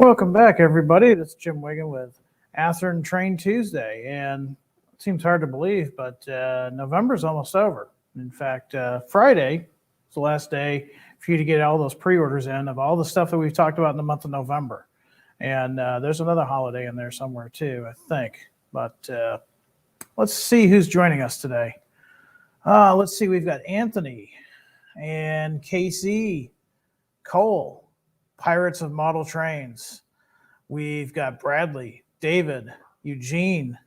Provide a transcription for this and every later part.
Welcome back, everybody. This is Jim Wiggin with Athearn Train Tuesday, and it seems hard to believe, but November's almost over. In fact, Friday is the last day for you to get all those pre-orders in of all the stuff that we've talked about in the month of November. And there's another holiday in there somewhere too, I think. But let's see who's joining us today. Let's see. We've got Anthony and KC, Cole, Pirates of Model Trains. We've got Bradley, David, Eugene,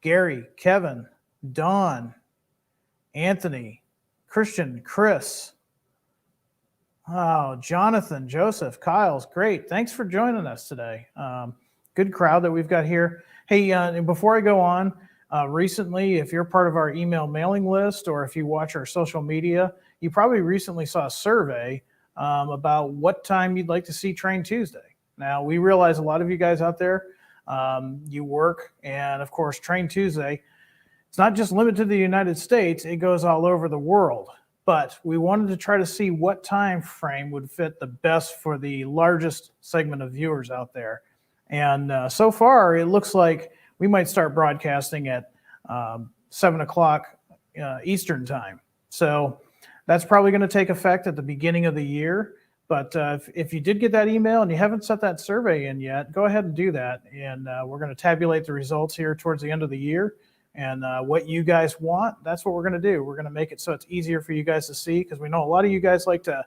Gary, Kevin, Don, Anthony, Christian, Chris, Jonathan, Joseph, Kyle's great. Thanks for joining us today. Good crowd that we've got here. Hey, and before I go on, recently, if you're part of our email mailing list or if you watch our social media, you probably recently saw a survey about what time you'd like to see Train Tuesday. Now, we realize a lot of you guys out there, you work, and of course, Train Tuesday, it's not just limited to the United States, it goes all over the world. But we wanted to try to see what time frame would fit the best for the largest segment of viewers out there. And so far, it looks like we might start broadcasting at 7 o'clock Eastern time. So that's probably going to take effect at the beginning of the year. But if you did get that email and you haven't set that survey in yet, go ahead and do that. And we're going to tabulate the results here towards the end of the year. And what you guys want, that's what we're going to do. We're going to make it so it's easier for you guys to see, because we know a lot of you guys like to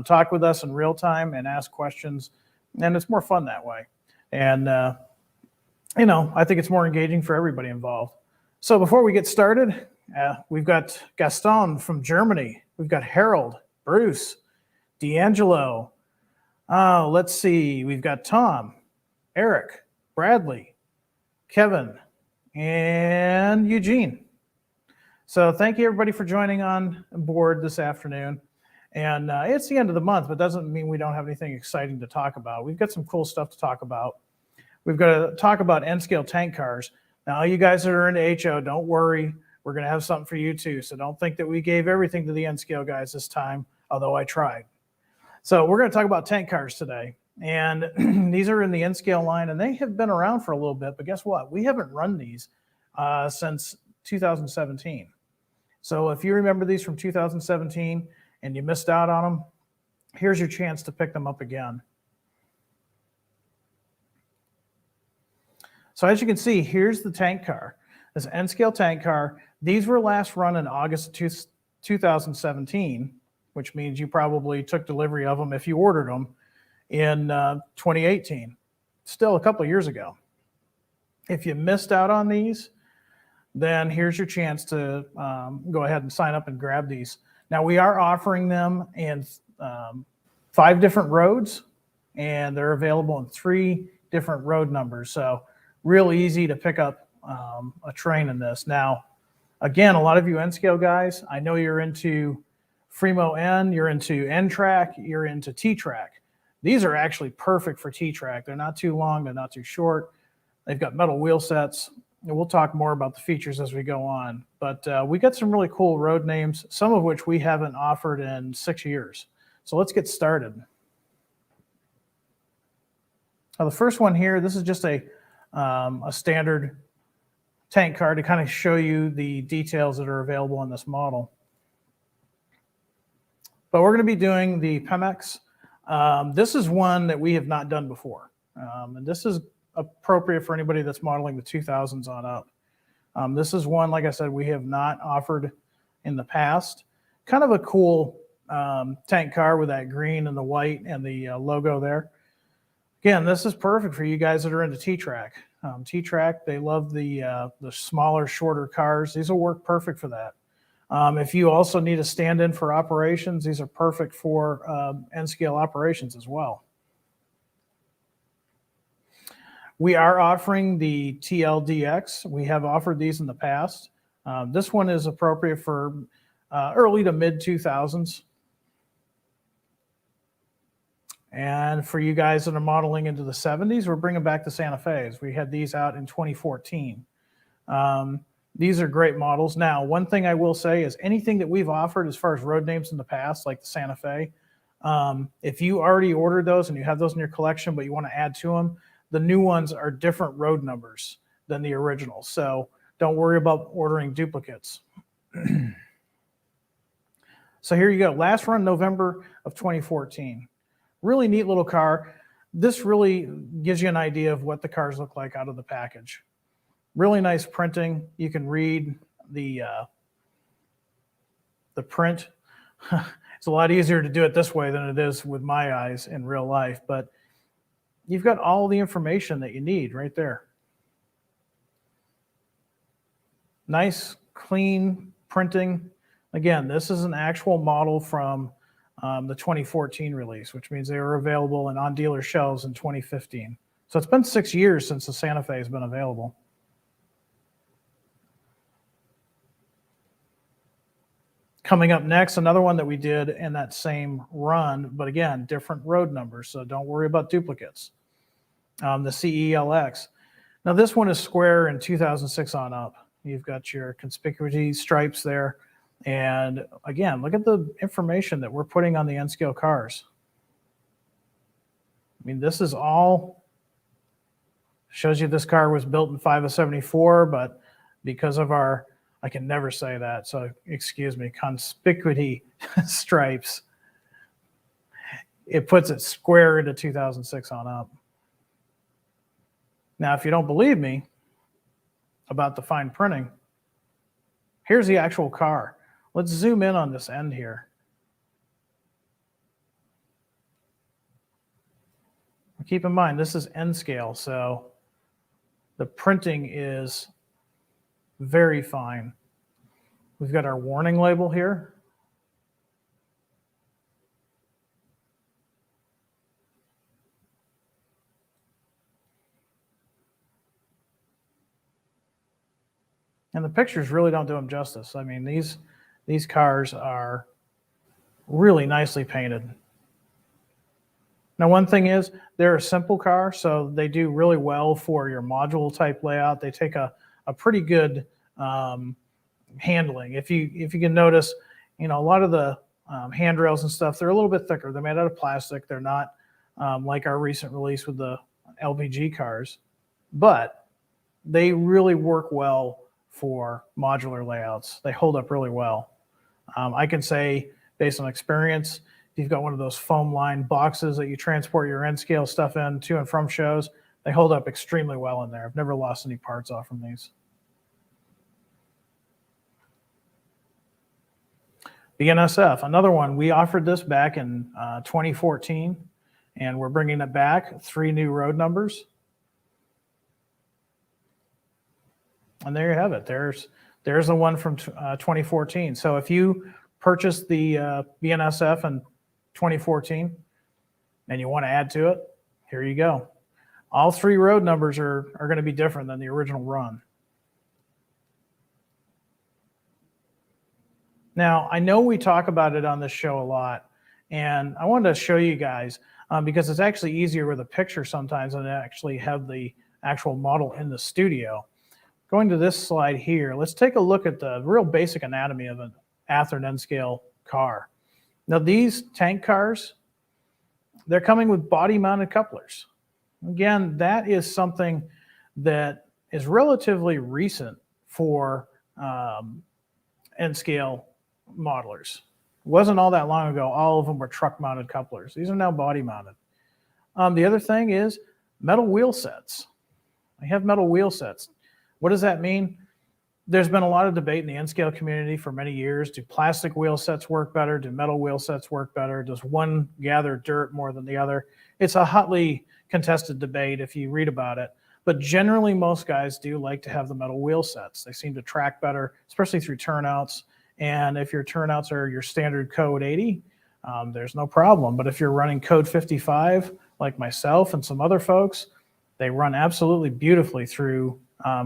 talk with us in real time and ask questions. And it's more fun that way. And, I think it's more engaging for everybody involved. So before we get started, we've got Gaston from Germany. We've got Harold, Bruce, D'Angelo. Let's see. We've got Tom, Eric, Bradley, Kevin, and Eugene. So thank you, everybody, for joining on board this afternoon. And it's the end of the month, but doesn't mean we don't have anything exciting to talk about. We've got some cool stuff to talk about. We've got to talk about N-Scale tank cars. Now, you guys that are into HO, don't worry. We're going to have something for you too. So don't think that we gave everything to the N-Scale guys this time, although I tried. So we're going to talk about tank cars today. And these are in the N-Scale line, and they have been around for a little bit. But guess what? We haven't run these since 2017. So if you remember these from 2017 and you missed out on them, here's your chance to pick them up again. So as you can see, here's the tank car. This N-Scale tank car. These were last run in August 2017, which means you probably took delivery of them if you ordered them in 2018. Still a couple of years ago. If you missed out on these, then here's your chance to go ahead and sign up and grab these. Now, we are offering them in 5 different roads, and they're available in 3 different road numbers. So real easy to pick up a train in this. Now, again, a lot of you N-Scale guys, I know you're into Fremo N, you're into N-Track, you're into T-Track. These are actually perfect for T-Track. They're not too long, they're not too short. They've got metal wheel sets. And we'll talk more about the features as we go on. But we got some really cool road names, some of which we haven't offered in 6 years. So let's get started. Now, the first one here, this is just a standard tank car to kind of show you the details that are available in this model. But we're going to be doing the Pemex. This is one that we have not done before. And this is appropriate for anybody that's modeling the 2000s on up. This is one, like I said, we have not offered in the past. Kind of a cool tank car with that green and the white and the logo there. Again, this is perfect for you guys that are into T-Track. T-Track, they love the smaller, shorter cars. These will work perfect for that. If you also need a stand-in for operations, these are perfect for N-Scale operations as well. We are offering the TLDX. We have offered these in the past. This one is appropriate for early to mid-2000s. And for you guys that are modeling into the 70s, we're bringing back the Santa Fe's. We had these out in 2014. These are great models. Now, one thing I will say is anything that we've offered as far as road names in the past, like the Santa Fe, If you already ordered those and you have those in your collection, but you want to add to them, the new ones are different road numbers than the original. So don't worry about ordering duplicates. So here you go. Last run November of 2014. Really neat little car. This really gives you an idea of what the cars look like out of the package. Really nice printing. You can read the print. It's a lot easier to do it this way than it is with my eyes in real life, but you've got all the information that you need right there. Nice, clean printing. Again, this is an actual model from the 2014 release, which means they were available and on dealer shelves in 2015. So it's been 6 years since the Santa Fe has been available. Coming up next, another one that we did in that same run, but again, different road numbers, so don't worry about duplicates. The CELX. Now this one is square in 2006 on up. You've got your conspicuity stripes there. And again, look at the information that we're putting on the N-Scale cars. I mean, this is all, shows you this car was built in 5 of 74, but because of our, I can never say that, so excuse me, conspicuity stripes, it puts it square into 2006 on up. Now, if you don't believe me about the fine printing, here's the actual car. Let's zoom in on this end here. Keep in mind, this is N-Scale, so the printing is very fine. We've got our warning label here. And the pictures really don't do them justice. I mean, these cars are really nicely painted. Now, one thing is they're a simple car, so they do really well for your module type layout. They take a pretty good handling. If you can notice, you know, a lot of the handrails and stuff, they're a little bit thicker. They're made out of plastic. They're not like our recent release with the LPG cars, but they really work well for modular layouts. They hold up really well. I can say, based on experience, if you've got one of those foam line boxes that you transport your N-Scale stuff in to and from shows, they hold up extremely well in there. I've never lost any parts off from these. BNSF, another one. We offered this back in 2014, and we're bringing it back. 3 new road numbers. And there you have it. There's the one from 2014. So if you purchased the BNSF in 2014 and you want to add to it, here you go. All 3 road numbers are going to be different than the original run. Now, I know we talk about it on this show a lot, and I wanted to show you guys because it's actually easier with a picture sometimes than to actually have the actual model in the studio. Going to this slide here, let's take a look at the real basic anatomy of an Athearn N-Scale car. Now, these tank cars, they're coming with body-mounted couplers. Again, that is something that is relatively recent for N-Scale modelers. It wasn't all that long ago. All of them were truck-mounted couplers. These are now body-mounted. The other thing is metal wheel sets. I have metal wheel sets. What does that mean? There's been a lot of debate in the N-Scale community for many years. Do plastic wheel sets work better? Do metal wheel sets work better? Does one gather dirt more than the other? It's a hotly contested debate if you read about it. But generally, most guys do like to have the metal wheel sets. They seem to track better, especially through turnouts. And if your turnouts are your standard code 80, there's no problem. But if you're running code 55, like myself and some other folks, they run absolutely beautifully through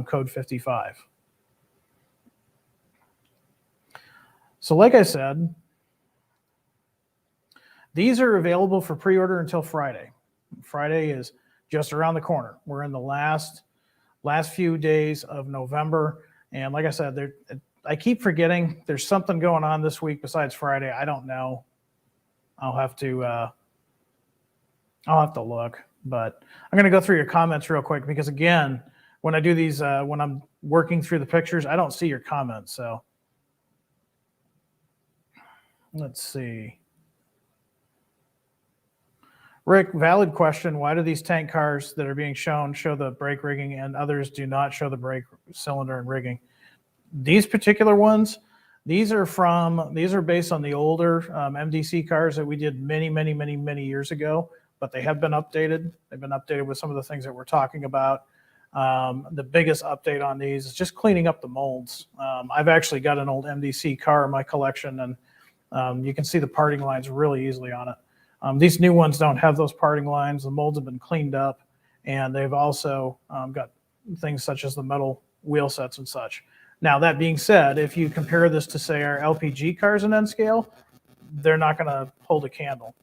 code 55. So like I said, these are available for pre-order until Friday. Friday is just around the corner. We're in the last few days of November. And like I said, I keep forgetting there's something going on this week besides Friday. I don't know. I'll have to look. But I'm going to go through your comments real quick because, again, when I do these, when I'm working through the pictures, I don't see your comments. So let's see. Rick, valid question. Why do these tank cars that are being shown show the brake rigging and others do not show the brake cylinder and rigging? These particular ones, these are based on the older MDC cars that we did many years ago, but they have been updated. They've been updated with some of the things that we're talking about. The biggest update on these is just cleaning up the molds. I've actually got an old MDC car in my collection, and you can see the parting lines really easily on it. These new ones don't have those parting lines. The molds have been cleaned up, and they've also got things such as the metal wheel sets and such. Now, that being said, if you compare this to, say, our LPG cars in N-Scale, they're not going to hold a candle.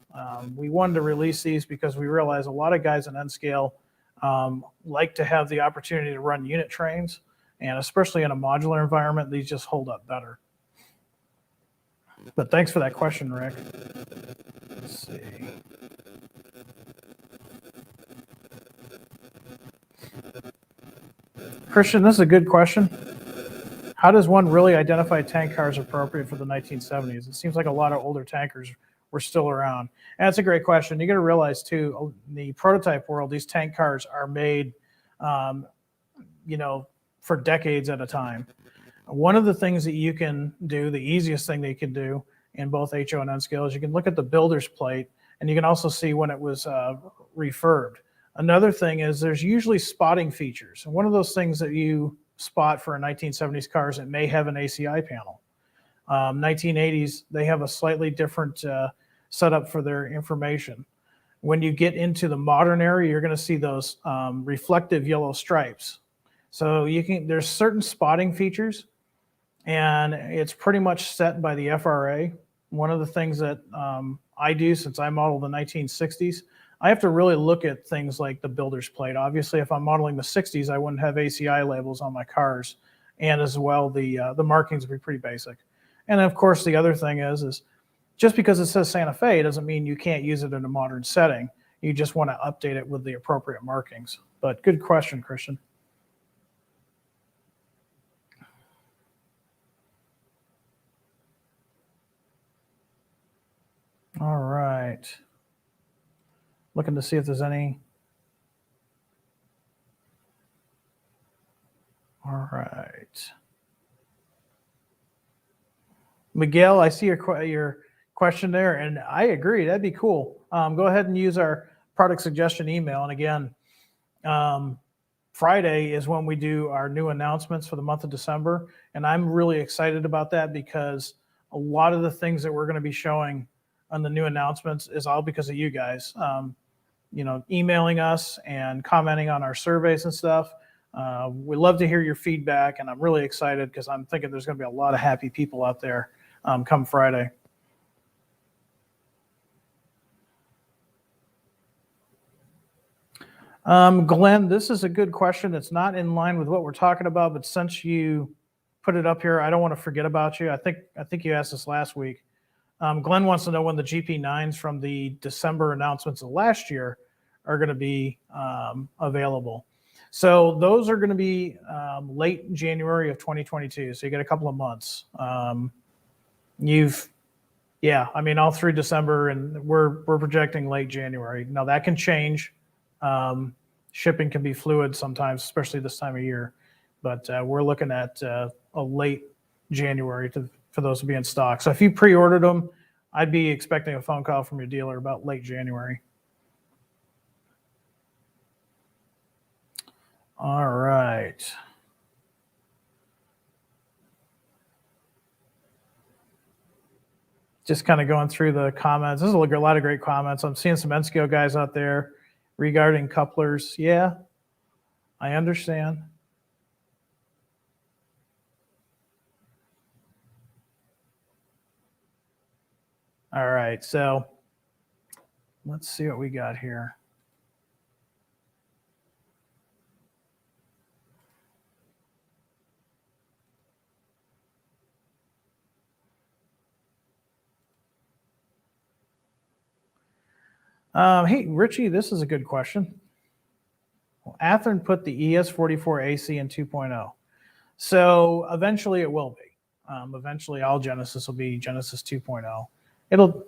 We wanted to release these because we realize a lot of guys in N-Scale like to have the opportunity to run unit trains, and especially in a modular environment, these just hold up better. But thanks for that question, Rick. Let's see. Christian, this is a good question. How does one really identify tank cars appropriate for the 1970s? It seems like a lot of older tankers were still around. And that's a great question. You got to realize, too, in the prototype world, these tank cars are made, for decades at a time. One of the things that you can do, the easiest thing that you can do in both HO and N-Scale, is you can look at the builder's plate, and you can also see when it was refurbed. Another thing is there's usually spotting features. And one of those things that you spot for a 1970s cars, it may have an ACI panel. 1980s, they have a slightly different setup for their information. When you get into the modern era, you're going to see those reflective yellow stripes. So there's certain spotting features, and it's pretty much set by the FRA. One of the things that I do, since I model the 1960s, I have to really look at things like the builder's plate. Obviously, if I'm modeling the 60s, I wouldn't have ACI labels on my cars, and as well, the markings would be pretty basic. And of course, the other thing is just because it says Santa Fe doesn't mean you can't use it in a modern setting. You just want to update it with the appropriate markings. But good question, Christian. All right. Looking to see if there's any. All right. Miguel, I see your question there, and I agree. That'd be cool. Go ahead and use our product suggestion email. And again, Friday is when we do our new announcements for the month of December. And I'm really excited about that because a lot of the things that we're going to be showing on the new announcements is all because of you guys, emailing us and commenting on our surveys and stuff. We love to hear your feedback, and I'm really excited because I'm thinking there's going to be a lot of happy people out there come Friday. Glenn, this is a good question. It's not in line with what we're talking about, but since you put it up here, I don't want to forget about you. I think you asked this last week. Glenn wants to know when the GP9s from the December announcements of last year are going to be available. So those are going to be late January of 2022. So you get a couple of months. All through December, and we're projecting late January. Now that can change. Shipping can be fluid sometimes, especially this time of year. But we're looking at a late January for those to be in stock. So if you pre-ordered them, I'd be expecting a phone call from your dealer about late January. All right. Just kind of going through the comments. There's a lot of great comments. I'm seeing some N-Scale guys out there regarding couplers. Yeah, I understand. All right, so let's see what we got here. Hey, Richie, this is a good question. Well, Athearn put the ES44 AC in 2.0. So eventually it will be. Eventually all Genesis will be Genesis 2.0. It'll,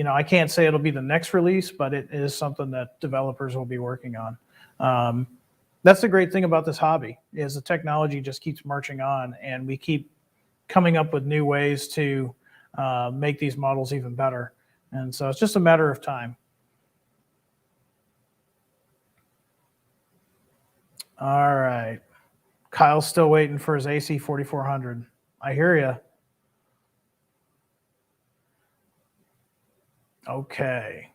I can't say it'll be the next release, but it is something that developers will be working on. That's the great thing about this hobby is the technology just keeps marching on, and we keep coming up with new ways to make these models even better. And so it's just a matter of time. All right. Kyle's still waiting for his AC 4400. I hear you. Okay.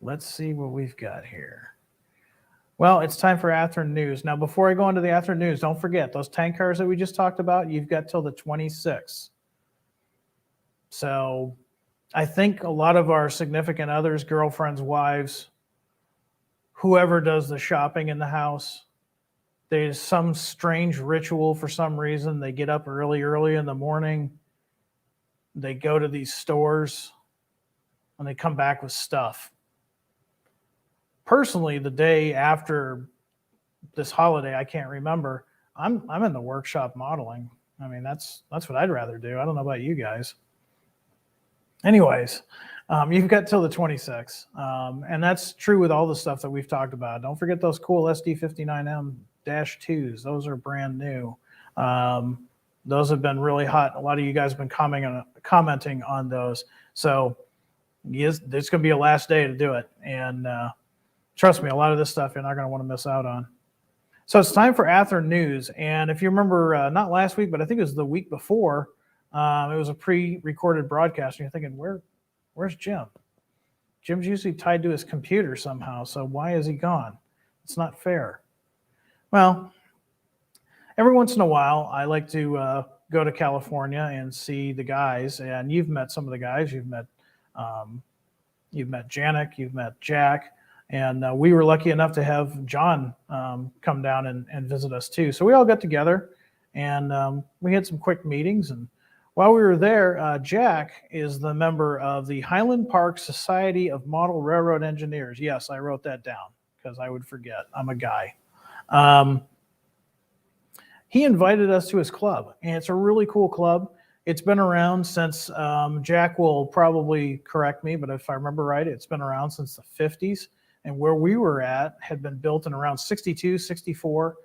Let's see what we've got here. Well, it's time for Athearn news. Now, before I go into the Athearn news, don't forget those tank cars that we just talked about, you've got till the 26th. So I think a lot of our significant others, girlfriends, wives, whoever does the shopping in the house, there's some strange ritual for some reason. They get up early in the morning. They go to these stores and they come back with stuff. Personally, the day after this holiday, I can't remember. I'm in the workshop modeling. I mean, that's what I'd rather do. I don't know about you guys. Anyways, you've got till the 26th. And that's true with all the stuff that we've talked about. Don't forget those cool SD59M-2s. Those are brand new. Those have been really hot. A lot of you guys have been commenting on those. So yes, there's going to be a last day to do it. And trust me, a lot of this stuff you're not going to want to miss out on. So it's time for Athearn news. And if you remember, not last week, but I think it was the week before, it was a pre-recorded broadcast. And you're thinking, where's Jim? Jim's usually tied to his computer somehow. So why is he gone? It's not fair. Well, every once in a while, I like to go to California and see the guys. And you've met some of the guys. You've met Janik, you've met Jack. And we were lucky enough to have John come down and visit us too. So we all got together and we had some quick meetings. And while we were there, Jack is the member of the Highland Park Society of Model Railroad Engineers. Yes, I wrote that down because I would forget. I'm a guy. He invited us to his club, and it's a really cool club. It's been around since, Jack will probably correct me, but if I remember right, it's been around since the 50s. And where we were at had been built in around 62, 64.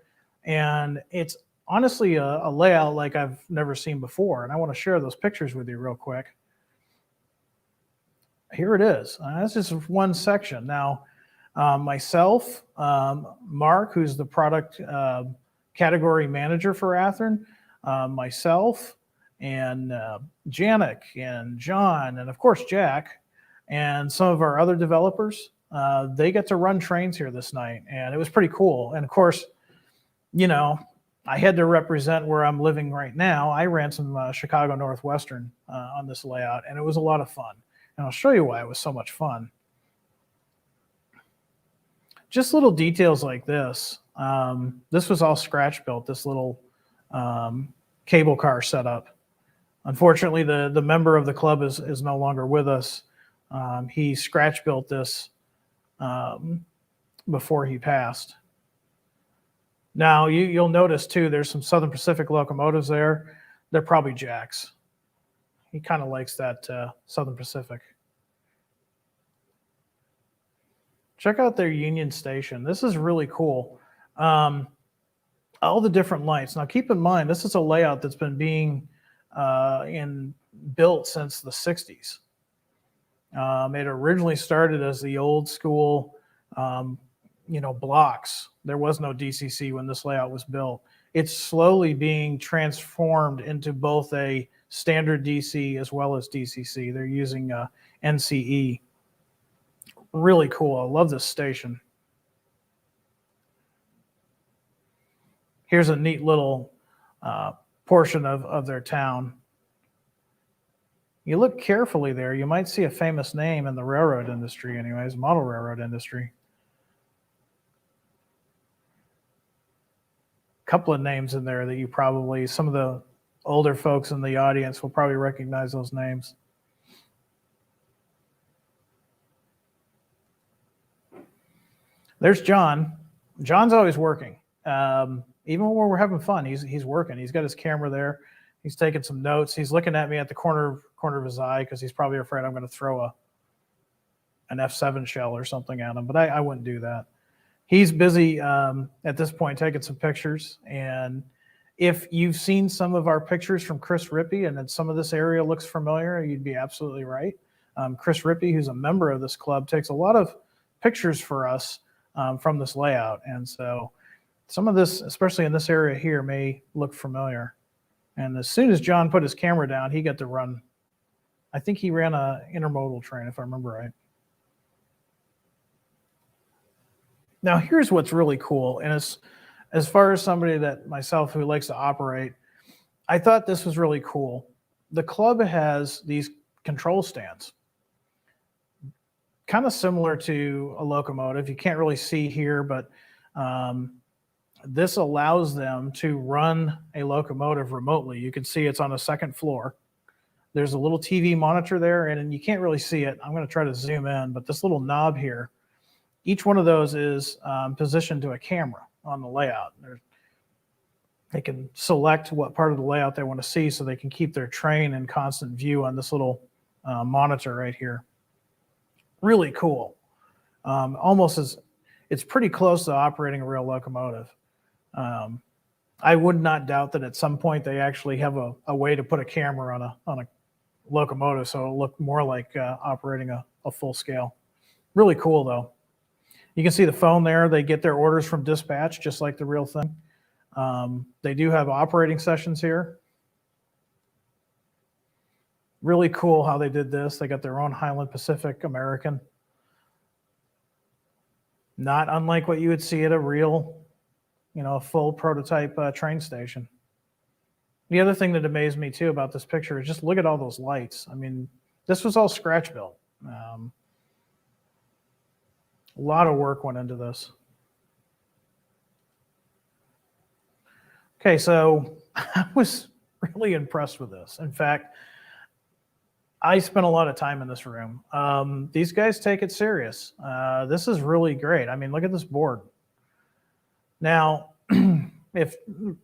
And it's honestly a layout like I've never seen before. And I want to share those pictures with you real quick. Here it is. That's just one section. Now, myself, Mark, who's the product category manager for Athearn, myself, and Janik, and John, and of course Jack, and some of our other developers, they get to run trains here this night, and it was pretty cool. And of course, I had to represent where I'm living right now. I ran some Chicago Northwestern on this layout, and it was a lot of fun. And I'll show you why it was so much fun. Just little details like this. This was all scratch built, this little cable car setup. Unfortunately, the member of the club is no longer with us. He scratch built this before he passed. Now, you'll notice, too, there's some Southern Pacific locomotives there. They're probably Jack's. He kind of likes that Southern Pacific. Check out their Union Station. This is really cool. All the different lights. Now, keep in mind, this is a layout that's been being built since the 60s. It originally started as the old school, blocks. There was no DCC when this layout was built. It's slowly being transformed into both a standard DC as well as DCC. They're using NCE. Really cool. I love this station. Here's a neat little portion of their town. You look carefully there, you might see a famous name in the railroad industry anyways, model railroad industry. A couple of names in there that you probably, some of the older folks in the audience will probably recognize those names. There's John. John's always working. Even when we're having fun, he's working. He's got his camera there. He's taking some notes. He's looking at me at the corner of his eye because he's probably afraid I'm going to throw an F7 shell or something at him, but I wouldn't do that. He's busy at this point taking some pictures. And if you've seen some of our pictures from Chris Rippey and then some of this area looks familiar, you'd be absolutely right. Chris Rippey, who's a member of this club, takes a lot of pictures for us from this layout. And so some of this, especially in this area here, may look familiar. And as soon as John put his camera down, he got to run. I think he ran a intermodal train, if I remember right. Now, here's what's really cool. And as far as somebody that myself who likes to operate, I thought this was really cool. The club has these control stands, kind of similar to a locomotive. You can't really see here, but this allows them to run a locomotive remotely. You can see it's on the second floor. There's a little TV monitor there, and you can't really see it. I'm going to try to zoom in, but this little knob here, each one of those is positioned to a camera on the layout. They can select what part of the layout they want to see so they can keep their train in constant view on this little monitor right here. Really cool. It's pretty close to operating a real locomotive. I would not doubt that at some point they actually have a way to put a camera on a locomotive so it'll look more like operating a full scale. Really cool though. You can see the phone there. They get their orders from dispatch just like the real thing. They do have operating sessions here. Really cool how they did this. They got their own Highland Pacific American. Not unlike what you would see at a real, a full prototype train station. The other thing that amazed me too about this picture is just look at all those lights. I mean, this was all scratch built. A lot of work went into this. Okay, so I was really impressed with this. In fact, I spent a lot of time in this room. These guys take it serious. This is really great. I mean, look at this board. Now, if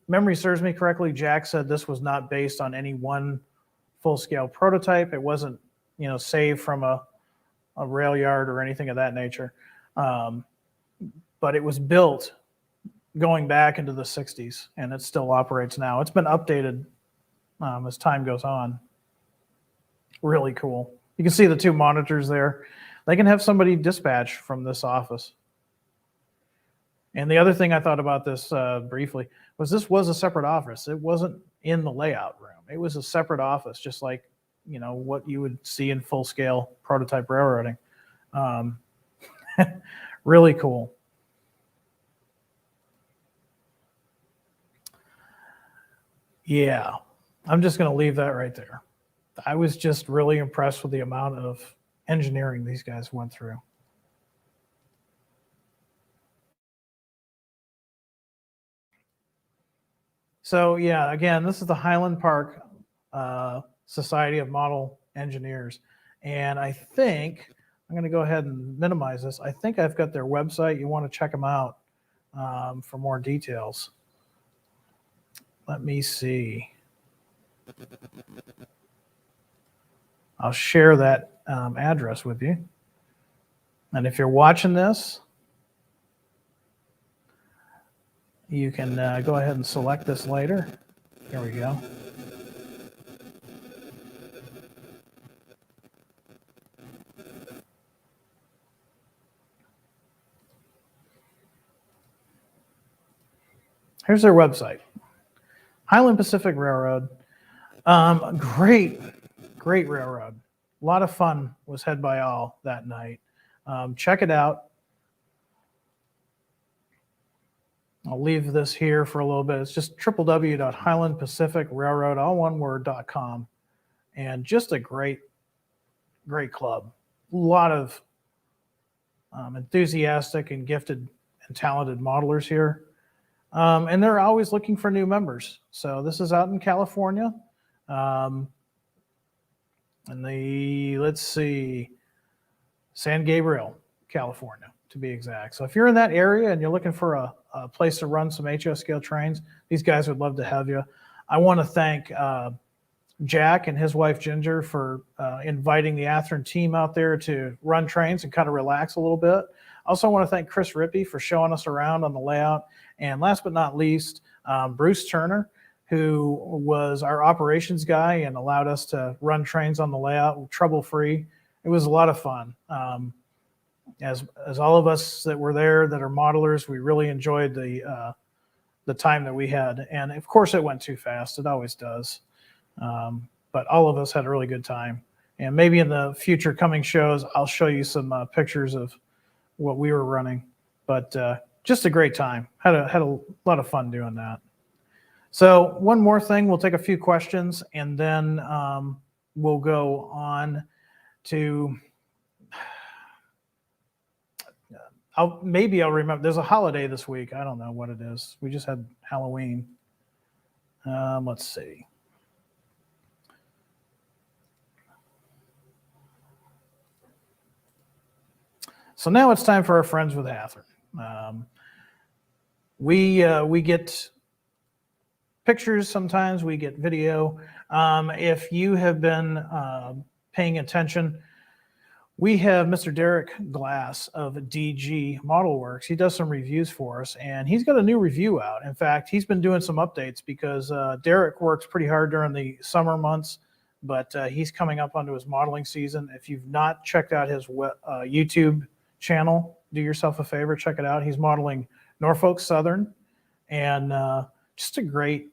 memory serves me correctly, Jack said this was not based on any one full-scale prototype. It wasn't, saved from a rail yard or anything of that nature. But it was built going back into the 60s, and it still operates now. It's been updated as time goes on. Really cool. You can see the two monitors there. They can have somebody dispatch from this office. And the other thing I thought about this briefly was this was a separate office. It wasn't in the layout room. It was a separate office, just like, what you would see in full-scale prototype railroading. Really cool. Yeah, I'm just going to leave that right there. I was just really impressed with the amount of engineering these guys went through. So yeah, again, this is the Highland Park Society of Model Engineers. And I think, I'm going to go ahead and minimize this. I think I've got their website. You want to check them out for more details. Let me see. I'll share that address with you. And if you're watching this, you can go ahead and select this later. Here we go. Here's their website. Highland Pacific Railroad. Great railroad. A lot of fun was had by all that night. Check it out. I'll leave this here for a little bit. It's just www.highlandpacificrailroad, all one word.com. And just a great club. A lot of enthusiastic and gifted and talented modelers here. And they're always looking for new members. So this is out in California. And let's see, San Gabriel, California. to be exact. So if you're in that area and you're looking for a place to run some HO scale trains, these guys would love to have you. I want to thank Jack and his wife Ginger for inviting the Athearn team out there to run trains and kind of relax a little bit. I also want to thank Chris Rippey for showing us around on the layout. And last but not least, Bruce Turner, who was our operations guy and allowed us to run trains on the layout trouble-free. It was a lot of fun. As all of us that were there that are modelers, we really enjoyed the time that we had. And of course it went too fast. It always does. But all of us had a really good time. And maybe in the future coming shows, I'll show you some pictures of what we were running. But just a great time. Had a lot of fun doing that. So one more thing, we'll take a few questions and then we'll go on to, maybe I'll remember, there's a holiday this week. I don't know what it is. We just had Halloween. Let's see. So now it's time for our friends with Athearn. We get pictures sometimes, we get video. If you have been paying attention, we have Mr. Derek Glass of DG Model Works. He does some reviews for us, and he's got a new review out. In fact, he's been doing some updates because Derek works pretty hard during the summer months, but he's coming up onto his modeling season. If you've not checked out his YouTube channel, do yourself a favor, check it out. He's modeling Norfolk Southern, and just a great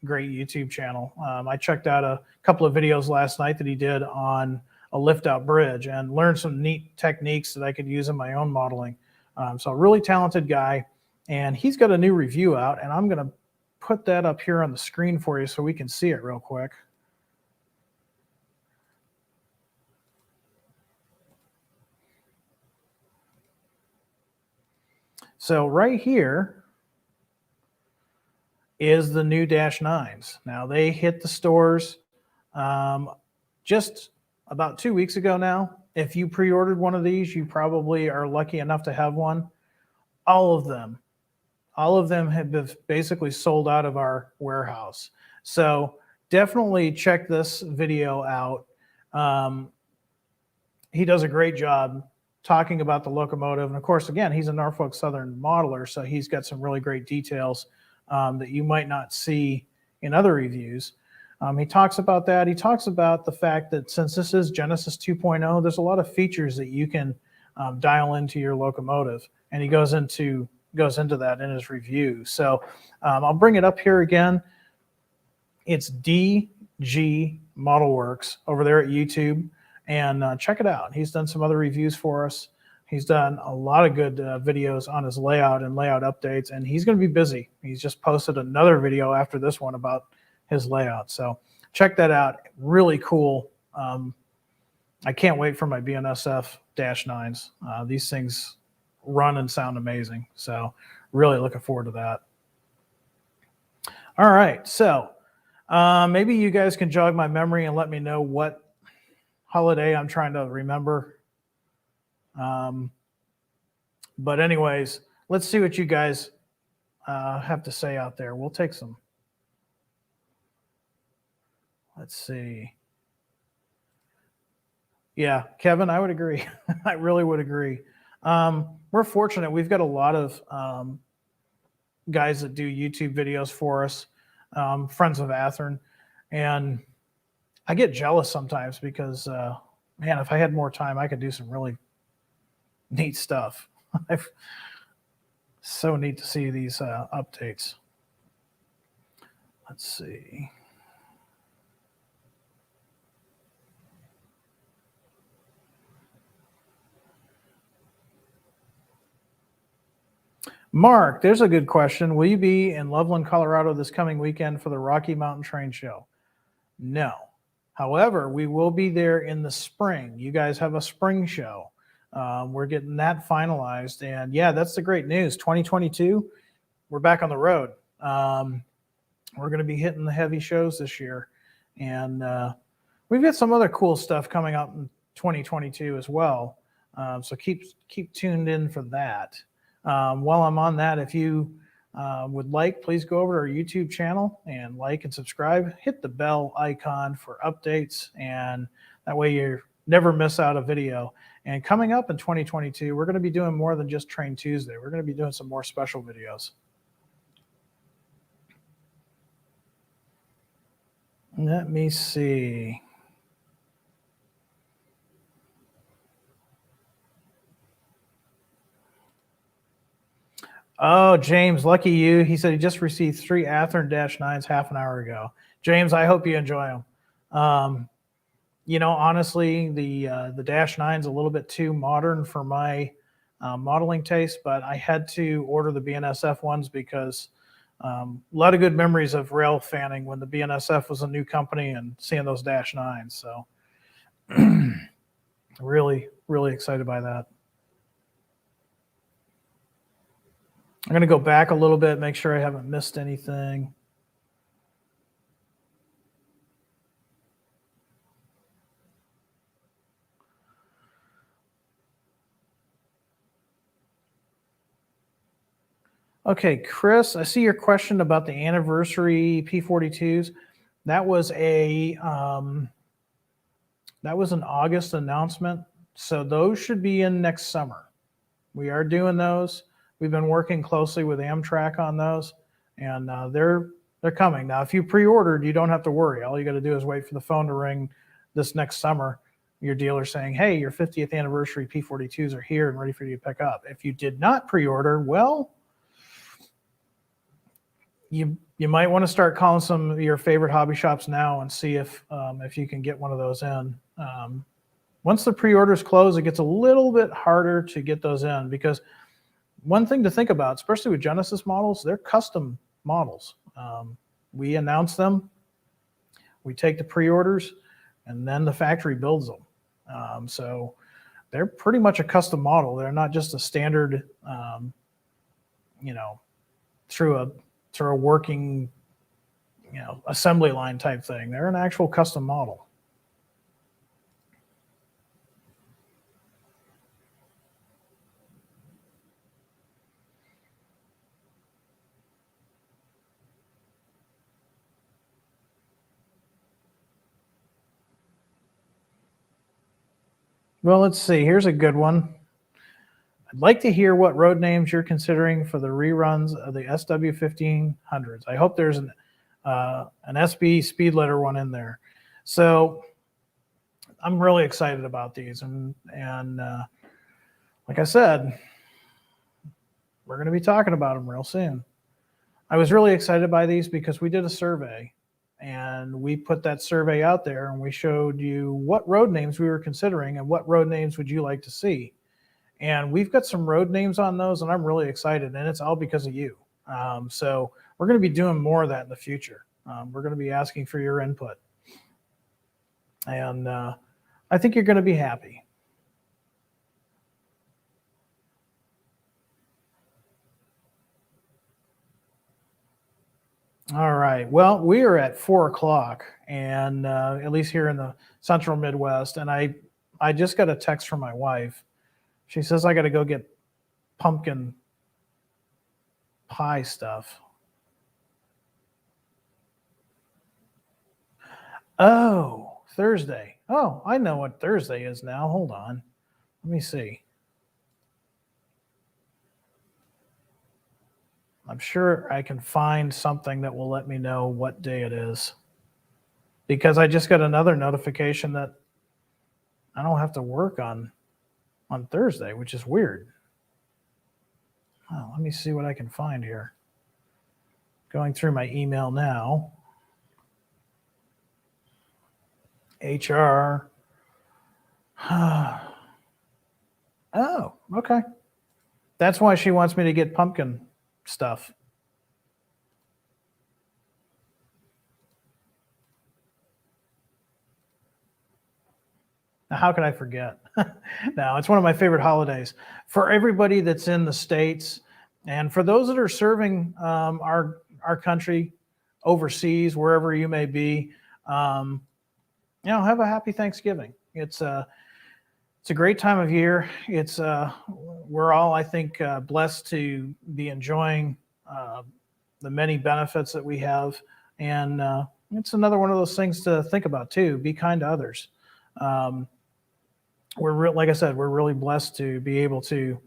YouTube channel. I checked out a couple of videos last night that he did on a lift out bridge and learned some neat techniques that I could use in my own modeling. So a really talented guy, and he's got a new review out, and I'm going to put that up here on the screen for you so we can see it real quick. So right here is the new Dash 9s. Now they hit the stores just about 2 weeks ago now. If you pre-ordered one of these, you probably are lucky enough to have one. All of them have been basically sold out of our warehouse. So definitely check this video out. He does a great job talking about the locomotive. And of course, again, he's a Norfolk Southern modeler, so he's got some really great details that you might not see in other reviews. He talks about that. He talks about the fact that since this is Genesis 2.0, there's a lot of features that you can dial into your locomotive, and he goes into that in his review. So I'll bring it up here again. It's DG Model Works over there at YouTube, and check it out. He's done some other reviews for us. He's done a lot of good videos on his layout and layout updates, and he's going to be busy. He's just posted another video after this one about his layout. So check that out. Really cool. I can't wait for my BNSF Dash 9s. These things run and sound amazing. So really looking forward to that. All right. So maybe you guys can jog my memory and let me know what holiday I'm trying to remember. But anyways, let's see what you guys have to say out there. We'll take some. Let's see. Yeah, Kevin, I would agree. I really would agree. We're fortunate. We've got a lot of guys that do YouTube videos for us, friends of Athearn. And I get jealous sometimes because, man, if I had more time, I could do some really neat stuff. So neat to see these updates. Let's see. Mark, there's a good question. Will you be in Loveland, Colorado this coming weekend for the Rocky Mountain Train Show? No. However, we will be there in the spring. You guys have a spring show. We're getting that finalized. And yeah, that's the great news. 2022, we're back on the road. We're going to be hitting the heavy shows this year. And we've got some other cool stuff coming up in 2022 as well. So keep tuned in for that. While I'm on that, if you would like, please go over to our YouTube channel and like and subscribe. Hit the bell icon for updates, and that way you never miss out a video. And coming up in 2022, we're going to be doing more than just Train Tuesday. We're going to be doing some more special videos. Let me see. Oh, James, lucky you. He said he just received 3 Athearn -9s half an hour ago. James, I hope you enjoy them. You know, honestly, the -9's a little bit too modern for my modeling taste, but I had to order the BNSF ones because a lot of good memories of rail fanning when the BNSF was a new company and seeing those -9s. So really, really excited by that. I'm going to go back a little bit, make sure I haven't missed anything. Okay, Chris, I see your question about the anniversary P42s. That was an August announcement, so those should be in next summer. We are doing those. We've been working closely with Amtrak on those, and they're coming. Now, if you pre-ordered, you don't have to worry. All you got to do is wait for the phone to ring this next summer. Your dealer saying, hey, your 50th anniversary P42s are here and ready for you to pick up. If you did not pre-order, well, you might want to start calling some of your favorite hobby shops now and see if you can get one of those in. Once the pre-orders close, it gets a little bit harder to get those in, because one thing to think about, especially with Genesis models, they're custom models. We announce them, we take the pre-orders, and then the factory builds them. So they're pretty much a custom model. They're not just a standard, you know, through a working, you know, assembly line type thing. They're an actual custom model. Well, let's see. Here's a good one. I'd like to hear what road names you're considering for the reruns of the SW1500s. I hope there's an SB speed letter one in there. So I'm really excited about these, and like I said, we're going to be talking about them real soon. I was really excited by these because we did a survey, and we put that survey out there, and we showed you what road names we were considering and what road names would you like to see. And we've got some road names on those, and I'm really excited, and it's all because of you. So we're going to be doing more of that in the future. We're going to be asking for your input, and I think you're going to be happy. All right. Well, we are at 4 o'clock, and at least here in the central Midwest. And I just got a text from my wife. She says I got to go get pumpkin pie stuff. Oh, Thursday. Oh, I know what Thursday is now. Hold on. Let me see. I'm sure I can find something that will let me know what day it is, because I just got another notification that I don't have to work on Thursday, which is weird. Oh, let me see what I can find here. Going through my email now. HR. Oh, okay. That's why she wants me to get pumpkin stuff. Now, how could I forget? Now, it's one of my favorite holidays. For everybody that's in the States, and for those that are serving our country overseas, wherever you may be, you know, have a happy Thanksgiving. It's It's a great time of year. It's we're all, I think, blessed to be enjoying the many benefits that we have, and it's another one of those things to think about too. Be kind to others. Um, like I said, we're really blessed to be able to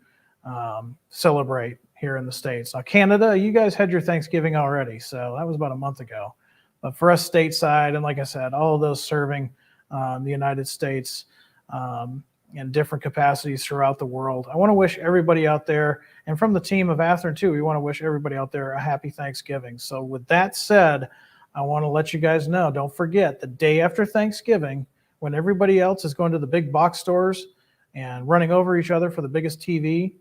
celebrate here in the States. Now, Canada, you guys had your Thanksgiving already, so that was about a month ago. But for us stateside, and like I said, all of those serving the United States in different capacities throughout the world, I want to wish everybody out there, and from the team of Athearn too, we want to wish everybody out there a happy Thanksgiving. So with that said, I want to let you guys know, don't forget, the day after Thanksgiving, when everybody else is going to the big box stores and running over each other for the biggest TV,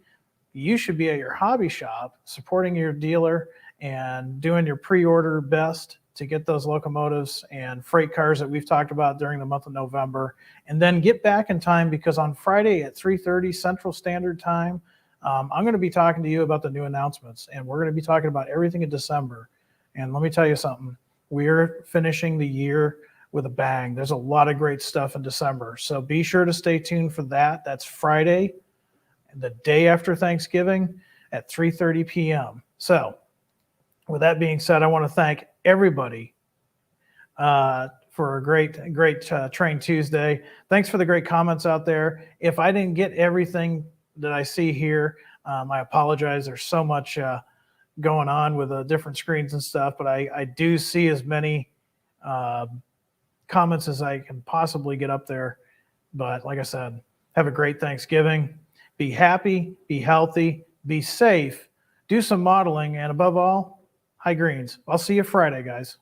you should be at your hobby shop supporting your dealer and doing your pre-order best to get those locomotives and freight cars that we've talked about during the month of November, and then get back in time, because on Friday at 3:30 Central Standard Time, I'm going to be talking to you about the new announcements, and we're going to be talking about everything in December. And let me tell you something, we're finishing the year with a bang. There's a lot of great stuff in December, so be sure to stay tuned for that. That's Friday, the day after Thanksgiving at 3:30 p.m. So with that being said, I want to thank everybody for a great Train Tuesday. Thanks for the great comments out there. If I didn't get everything that I see here, I apologize. There's so much going on with different screens and stuff, but I do see as many comments as I can possibly get up there. But like I said, have a great Thanksgiving. Be happy, be healthy, be safe, do some modeling, and above all, high greens. I'll see you Friday, guys.